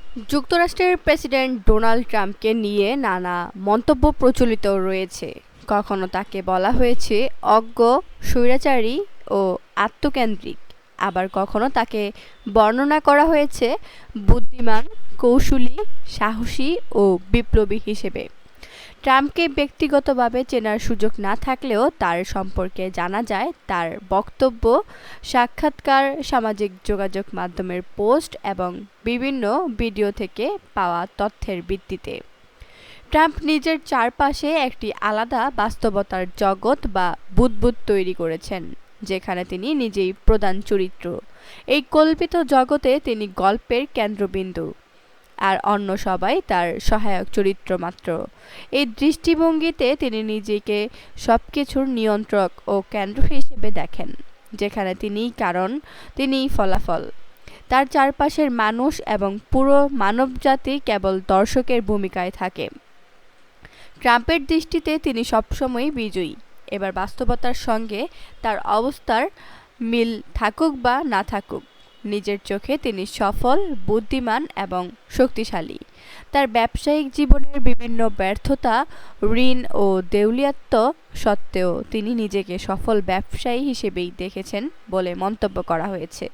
যুক্তরাষ্ট্রের president Donald ট্রাম্পকে নিয়ে নানা মন্তব্য প্রচলিত রয়েছে। কখনো তাকে বলা হয়েছে অজ্ঞ, স্বৈরাচারী ও আত্মকেন্দ্রিক, আবার কখনো তাকে বর্ণনা করা হয়েছে বুদ্ধিমান, কৌশলী, সাহসী ও বিপ্লবী হিসেবে। ট্রাম্পকে ব্যক্তিগতভাবে চেনার সুযোগ না থাকলেও তার সম্পর্কে জানা যায় তার বক্তব্য, সাক্ষাৎকার, সামাজিক যোগাযোগ মাধ্যমের পোস্ট এবং বিভিন্ন ভিডিও থেকে পাওয়া তথ্যের ভিত্তিতে। ট্রাম্প নিজের চারপাশে একটি আলাদা বাস্তবতার জগৎ বা বুদবুদ তৈরি করেছেন, যেখানে তিনি নিজেই প্রধান চরিত্র। এই কল্পিত জগতে তিনি গল্পের কেন্দ্রবিন্দু, আর অন্য সবাই তার সহায়ক চরিত্র মাত্র। এই দৃষ্টিভঙ্গিতে তিনি নিজেকে সবকিছুর নিয়ন্ত্রক ও কেন্দ্র হিসেবে দেখেন, যেখানে তিনিই কারণ, তিনিই ফলাফল। তার চারপাশের মানুষ এবং পুরো মানবজাতি কেবল দর্শকের ভূমিকায় থাকে। ট্রাম্পের দৃষ্টিতে তিনি সবসময়ই বিজয়ী। এবার বাস্তবতার সঙ্গে তার অবস্থার মিল থাকুক বা না থাকুক, নিজের চোখে তিনি সফল, বুদ্ধিমান এবং শক্তিশালী। তার ব্যবসায়িক জীবনের বিভিন্ন ব্যর্থতা, ঋণ ও দেউলিয়াত্ব সত্ত্বেও তিনি নিজেকে সফল ব্যবসায়ী হিসেবেই দেখেছেন বলে মন্তব্য করা হয়েছে।